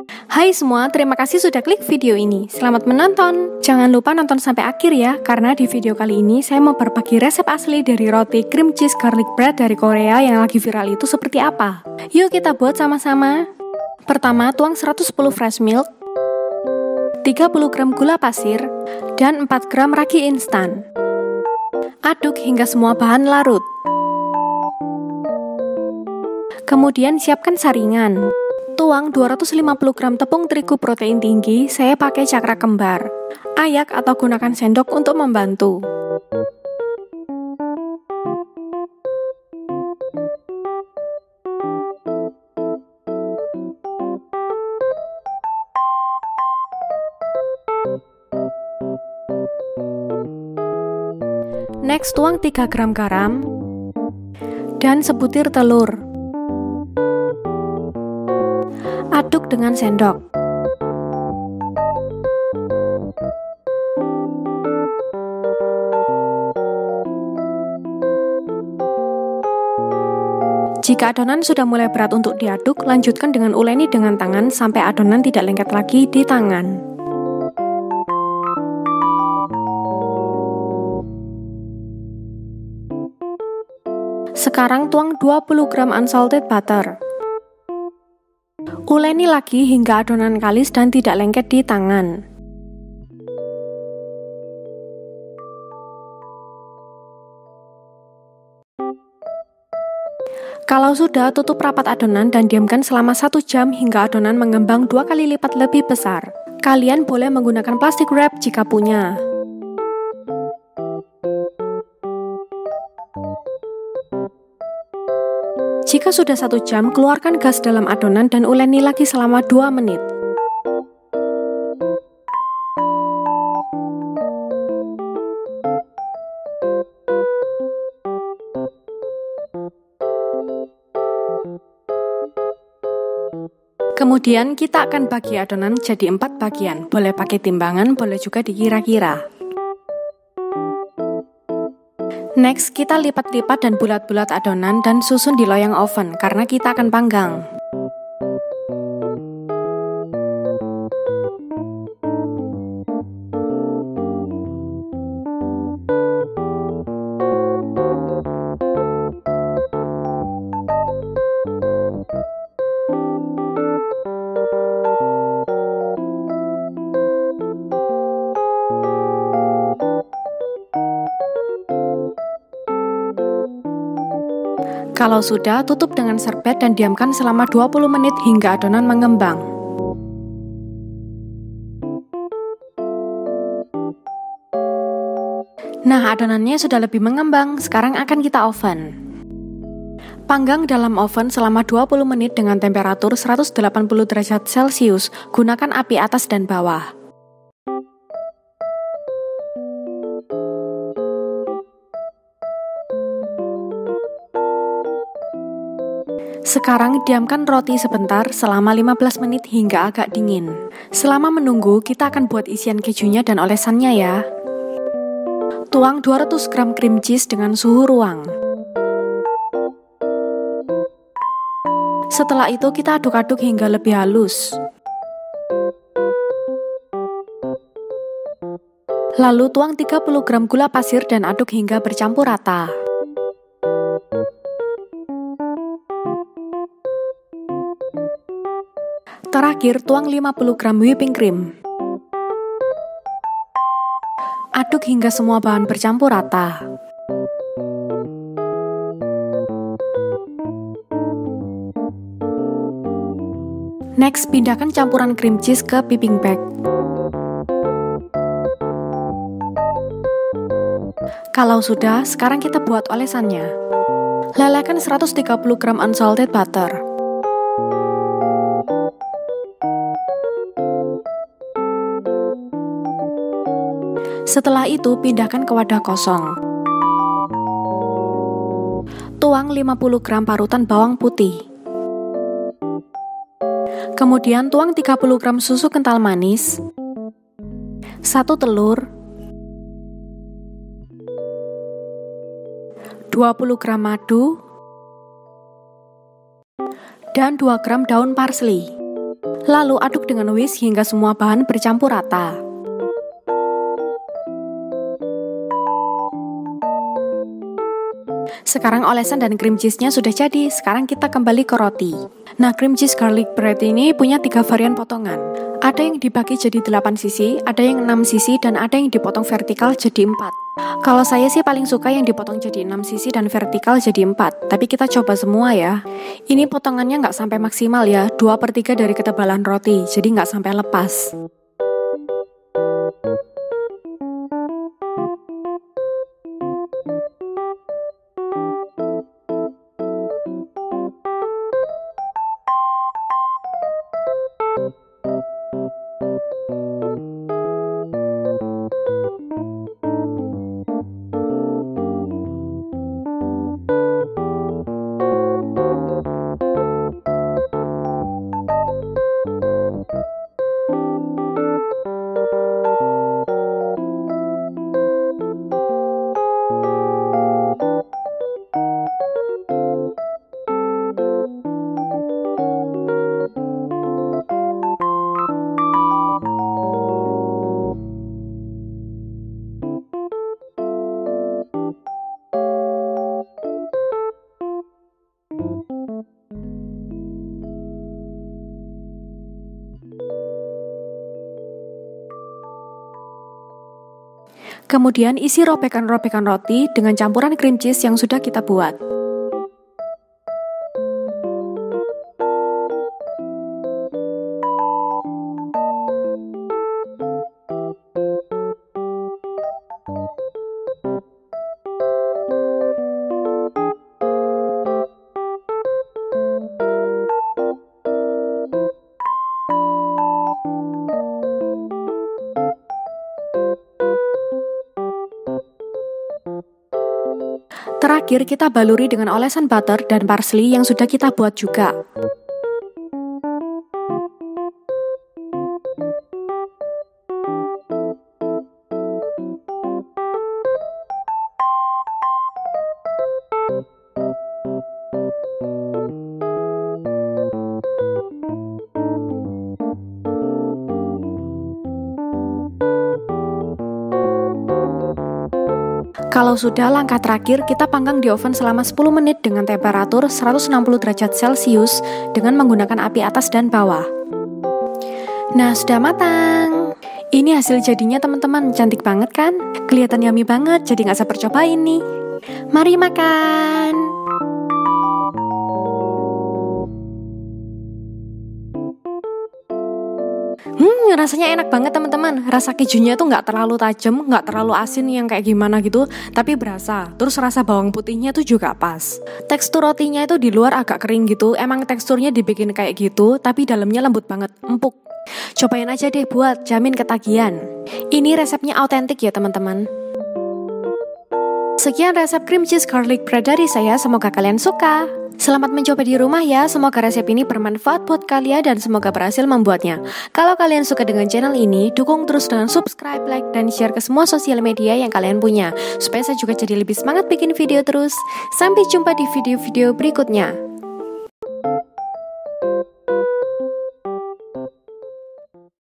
Hai semua, terima kasih sudah klik video ini. Selamat menonton. Jangan lupa nonton sampai akhir ya, karena di video kali ini saya mau berbagi resep asli dari roti cream cheese garlic bread dari Korea yang lagi viral itu seperti apa. Yuk kita buat sama-sama. Pertama, tuang 110 fresh milk, 30 gram gula pasir, dan 4 gram ragi instan. Aduk hingga semua bahan larut. Kemudian siapkan saringan. Tuang 250 gram tepung terigu protein tinggi, saya pakai cakra kembar. Ayak atau gunakan sendok untuk membantu. Next, tuang 3 gram garam dan sebutir telur. Aduk dengan sendok. Jika adonan sudah mulai berat untuk diaduk, lanjutkan dengan uleni dengan tangan sampai adonan tidak lengket lagi di tangan. Sekarang tuang 20 gram unsalted butter. Uleni lagi hingga adonan kalis dan tidak lengket di tangan. Kalau sudah, tutup rapat adonan dan diamkan selama 1 jam hingga adonan mengembang 2 kali lipat lebih besar. Kalian boleh menggunakan plastik wrap jika punya. Jika sudah 1 jam, keluarkan gas dalam adonan dan uleni lagi selama 2 menit. Kemudian kita akan bagi adonan jadi 4 bagian. Boleh pakai timbangan, boleh juga dikira-kira. Next, kita lipat-lipat dan bulat-bulat adonan dan susun di loyang oven karena kita akan panggang. Kalau sudah, tutup dengan serbet dan diamkan selama 20 menit hingga adonan mengembang. Nah, adonannya sudah lebih mengembang, sekarang akan kita oven. Panggang dalam oven selama 20 menit dengan temperatur 180 derajat Celcius, gunakan api atas dan bawah. Sekarang diamkan roti sebentar selama 15 menit hingga agak dingin. Selama menunggu, kita akan buat isian kejunya dan olesannya ya. Tuang 200 gram cream cheese dengan suhu ruang. Setelah itu kita aduk-aduk hingga lebih halus. Lalu tuang 30 gram gula pasir dan aduk hingga bercampur rata. Terakhir, tuang 50 gram whipping cream. Aduk hingga semua bahan bercampur rata. Next, pindahkan campuran cream cheese ke piping bag. Kalau sudah, sekarang kita buat olesannya. Lelehkan 130 gram unsalted butter. Setelah itu, pindahkan ke wadah kosong. Tuang 50 gram parutan bawang putih. Kemudian tuang 30 gram susu kental manis, 1 telur, 20 gram madu, dan 2 gram daun parsley. Lalu aduk dengan whisk hingga semua bahan bercampur rata. Sekarang olesan dan cream cheese-nya sudah jadi, sekarang kita kembali ke roti. Nah, cream cheese garlic bread ini punya 3 varian potongan. Ada yang dibagi jadi 8 sisi, ada yang 6 sisi, dan ada yang dipotong vertikal jadi 4. Kalau saya sih paling suka yang dipotong jadi 6 sisi dan vertikal jadi 4, tapi kita coba semua ya. Ini potongannya nggak sampai maksimal ya, 2/3 dari ketebalan roti, jadi nggak sampai lepas. Kemudian isi robekan-robekan roti dengan campuran cream cheese yang sudah kita buat. Terakhir kita baluri dengan olesan butter dan parsley yang sudah kita buat juga. Kalau sudah, langkah terakhir kita panggang di oven selama 10 menit dengan temperatur 160 derajat Celcius dengan menggunakan api atas dan bawah. Nah, sudah matang. Ini hasil jadinya teman-teman, cantik banget kan? Kelihatan yummy banget, jadi nggak sabar cobain nih. Mari makan! Rasanya enak banget teman-teman. Rasa kejunya tuh nggak terlalu tajam, nggak terlalu asin yang kayak gimana gitu, tapi berasa. Terus rasa bawang putihnya tuh juga pas. Tekstur rotinya itu di luar agak kering gitu. Emang teksturnya dibikin kayak gitu, tapi dalamnya lembut banget, empuk. Cobain aja deh buat, jamin ketagihan. Ini resepnya autentik ya teman-teman. Sekian resep cream cheese garlic bread dari saya, semoga kalian suka. Selamat mencoba di rumah ya, semoga resep ini bermanfaat buat kalian dan semoga berhasil membuatnya. Kalau kalian suka dengan channel ini, dukung terus dengan subscribe, like, dan share ke semua sosial media yang kalian punya, supaya saya juga jadi lebih semangat bikin video terus. Sampai jumpa di video-video berikutnya.